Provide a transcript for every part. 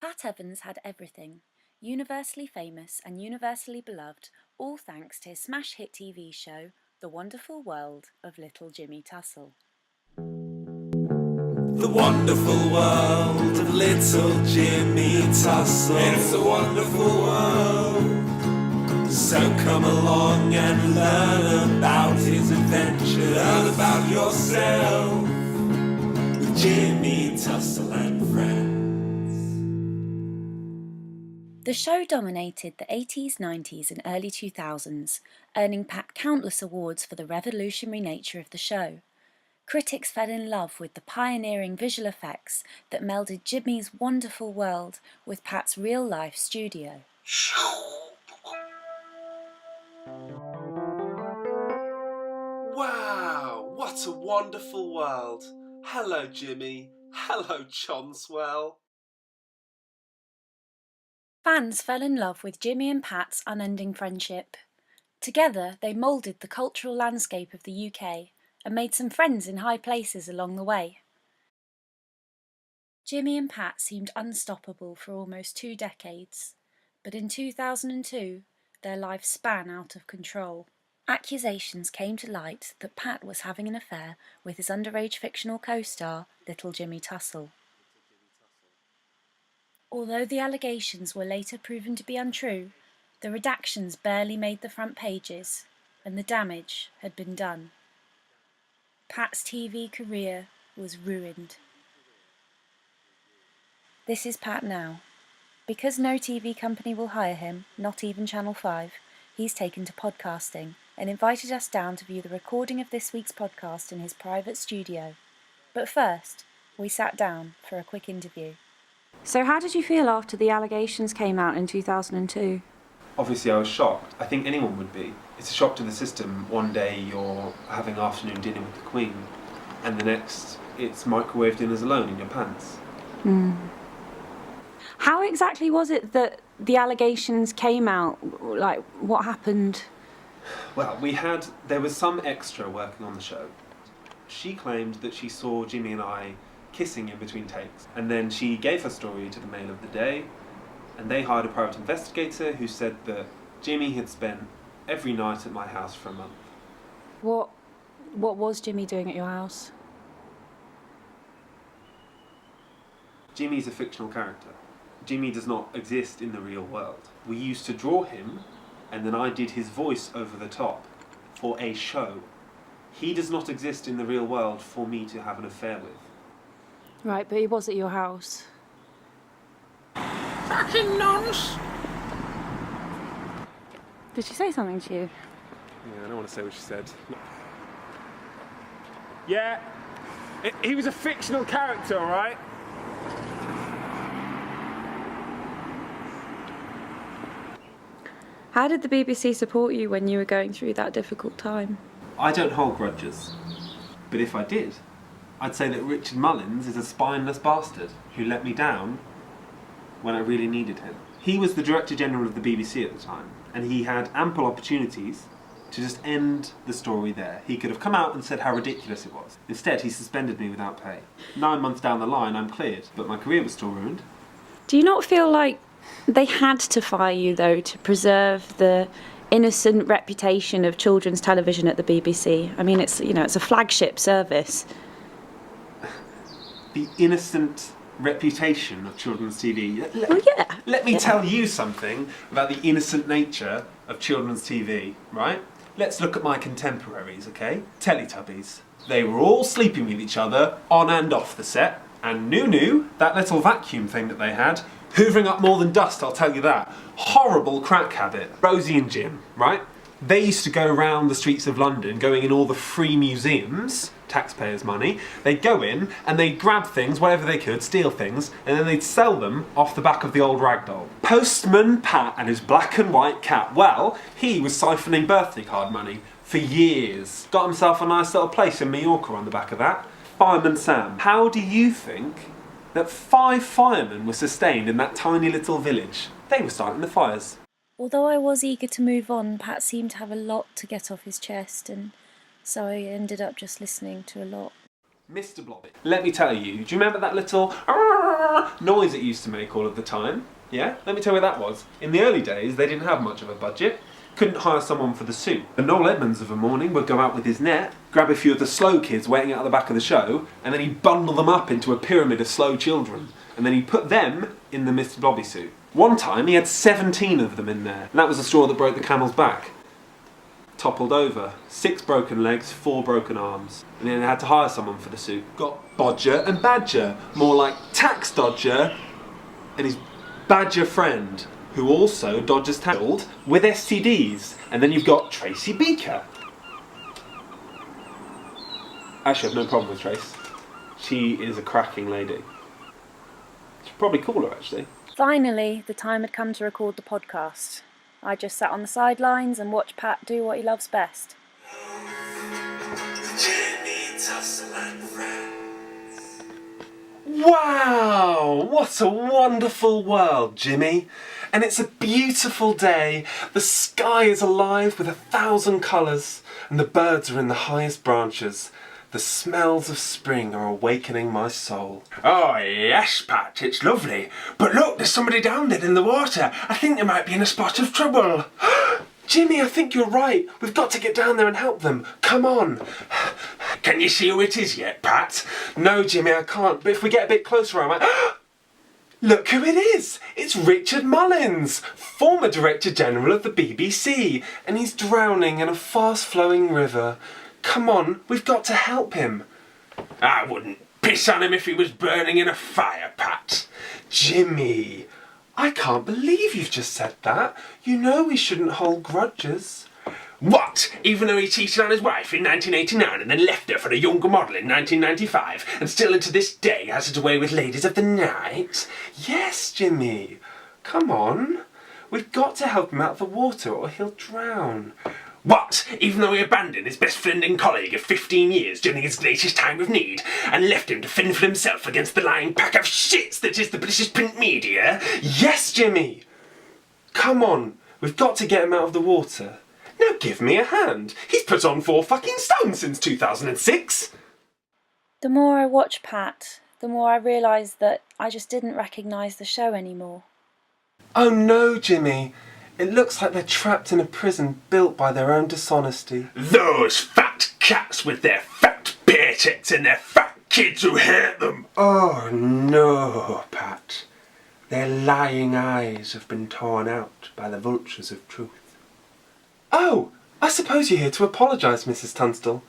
Pat Evans had everything, universally famous and universally beloved, all thanks to his smash hit TV show, The Wonderful World of Little Jimmy Tussle. The wonderful world of little Jimmy Tussle. It's a wonderful world. So come along and learn about his adventure. Learn about yourself with Jimmy Tussle and friends. The show dominated the 80s, 90s and early 2000s, earning Pat countless awards for the revolutionary nature of the show. Critics fell in love with the pioneering visual effects that melded Jimmy's wonderful world with Pat's real-life studio. Wow, what a wonderful world. Hello, Jimmy. Hello, Chonswell. Fans fell in love with Jimmy and Pat's unending friendship. Together, they moulded the cultural landscape of the UK and made some friends in high places along the way. Jimmy and Pat seemed unstoppable for almost 2 decades, but in 2002, their lives span out of control. Accusations came to light that Pat was having an affair with his underage fictional co-star, Little Jimmy Tussle. Although the allegations were later proven to be untrue, the redactions barely made the front pages, and the damage had been done. Pat's TV career was ruined. This is Pat now. Because no TV company will hire him, not even Channel 5, he's taken to podcasting and invited us down to view the recording of this week's podcast in his private studio. But first, we sat down for a quick interview. So how did you feel after the allegations came out in 2002? Obviously I was shocked. I think anyone would be. It's a shock to the system. One day you're having afternoon dinner with the Queen, and the next it's microwave dinners alone in your pants. How exactly was it that the allegations came out? Like, what happened? Well, there was some extra working on the show. She claimed that she saw Jimmy and I kissing in between takes, and then she gave her story to the Mail of the Day, and they hired a private investigator who said that Jimmy had spent every night at my house for a month. What was Jimmy doing at your house? Jimmy's a fictional character. Jimmy does not exist in the real world. We used to draw him, and then I did his voice over the top for a show. He does not exist in the real world for me to have an affair with. Right, but he was at your house. Fucking nonce! Did she say something to you? Yeah, I don't want to say what she said. Yeah, he was a fictional character, all right? How did the BBC support you when you were going through that difficult time? I don't hold grudges, but if I did, I'd say that Richard Mullins is a spineless bastard who let me down when I really needed him. He was the Director General of the BBC at the time, and he had ample opportunities to just end the story there. He could have come out and said how ridiculous it was. Instead, he suspended me without pay. 9 months down the line, I'm cleared, but my career was still ruined. Do you not feel like they had to fire you, though, to preserve the innocent reputation of children's television at the BBC? I mean, it's a flagship service. The innocent reputation of children's TV. Let me tell you something about the innocent nature of children's TV, right? Let's look at my contemporaries, okay? Teletubbies. They were all sleeping with each other on and off the set. And Nunu, that little vacuum thing that they had, hoovering up more than dust, I'll tell you that. Horrible crack habit. Rosie and Jim, right? They used to go around the streets of London, going in all the free museums, taxpayers' money. They'd go in and they'd grab things, whatever they could, steal things, and then they'd sell them off the back of the old ragdoll. Postman Pat and his black and white cat, well, he was siphoning birthday card money for years. Got himself a nice little place in Mallorca on the back of that. Fireman Sam. How do you think that 5 firemen were sustained in that tiny little village? They were starting the fires. Although I was eager to move on, Pat seemed to have a lot to get off his chest, and so I ended up just listening to a lot. Mr. Blobby, let me tell you, do you remember that little noise it used to make all of the time. Yeah? Let me tell you what that was. In the early days, they didn't have much of a budget. Couldn't hire someone for the suit. And Noel Edmonds of a morning would go out with his net, grab a few of the slow kids waiting out the back of the show, and then he'd bundle them up into a pyramid of slow children. And then he'd put them in the Mr. Blobby suit. One time, he had 17 of them in there. And that was the straw that broke the camel's back. Toppled over. 6 broken legs, 4 broken arms. And then they had to hire someone for the suit. Got Bodger and Badger. More like Tax Dodger and his Badger friend, who also dodges tax with STDs. And then you've got Tracy Beaker. Actually, I have no problem with Trace. She is a cracking lady. Should probably call her, actually. Finally, the time had come to record the podcast. I just sat on the sidelines and watched Pat do what he loves best. Jimmy, Tussle and friends. Wow, what a wonderful world, Jimmy. And it's a beautiful day. The sky is alive with 1,000 colours, and the birds are in the highest branches. The smells of spring are awakening my soul. Oh yes, Pat, it's lovely. But look, there's somebody down there in the water. I think they might be in a spot of trouble. Jimmy, I think you're right. We've got to get down there and help them. Come on. Can you see who it is yet, Pat? No, Jimmy, I can't. But if we get a bit closer, I might... Look who it is! It's Richard Mullins, former Director General of the BBC, and he's drowning in a fast-flowing river. Come on, we've got to help him. I wouldn't piss on him if he was burning in a fire, Pat. Jimmy, I can't believe you've just said that. You know we shouldn't hold grudges. What? Even though he cheated on his wife in 1989 and then left her for a younger model in 1995 and still to this day has it away with ladies of the night? Yes, Jimmy. Come on. We've got to help him out of the water or he'll drown. What? Even though he abandoned his best friend and colleague of 15 years during his latest time of need and left him to fend for himself against the lying pack of shits that is the British print media? Yes, Jimmy! Come on, we've got to get him out of the water. Now give me a hand. He's put on 4 fucking stone since 2006. The more I watched Pat, the more I realised that I just didn't recognise the show anymore. Oh no, Jimmy. It looks like they're trapped in a prison built by their own dishonesty. Those fat cats with their fat paychecks and their fat kids who hate them. Oh no, Pat. Their lying eyes have been torn out by the vultures of truth. Oh, I suppose you're here to apologise, Mrs. Tunstall.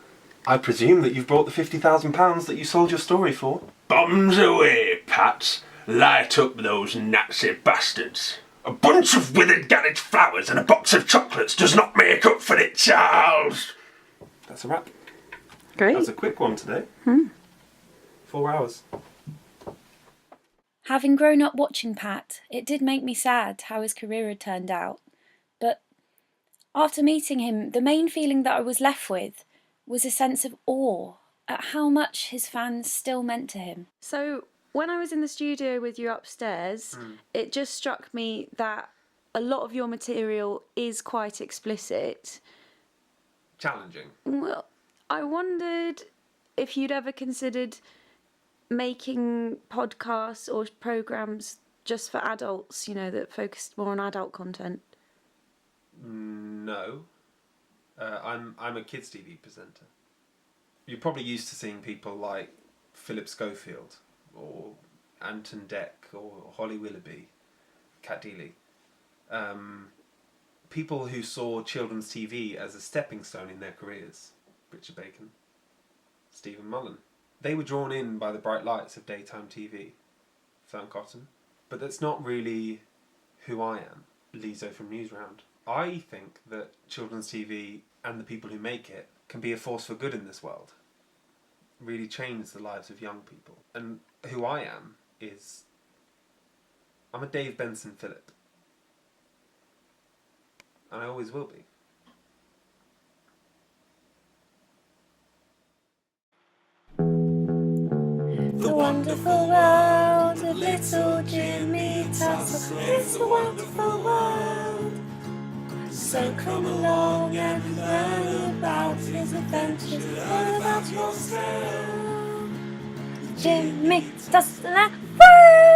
I presume that you've brought the £50,000 that you sold your story for. Bombs away, Pat. Light up those Nazi bastards. A bunch of withered garage flowers and a box of chocolates does not make up for it, Charles. That's a wrap. Great. That was a quick one today. 4 hours. Having grown up watching Pat, it did make me sad how his career had turned out. But after meeting him, the main feeling that I was left with was a sense of awe at how much his fans still meant to him. So when I was in the studio with you upstairs, it just struck me that a lot of your material is quite explicit. Challenging. Well, I wondered if you'd ever considered making podcasts or programmes just for adults, you know, that focused more on adult content. No. I'm a kids' TV presenter. You're probably used to seeing people like Philip Schofield or Anton Deck or Holly Willoughby, Cat Deeley. People who saw children's TV as a stepping stone in their careers. Richard Bacon, Stephen Mullen. They were drawn in by the bright lights of daytime TV. Fern Cotton. But that's not really who I am, Lizo from Newsround. I think that children's TV and the people who make it can be a force for good in this world. Really change the lives of young people. And who I am is... I'm a Dave Benson Phillip. And I always will be. The wonderful world of little Jimmy Tussle. It's a wonderful world. So come along and learn about his adventures. Learn about yourself. Jimmy Tussle and friends.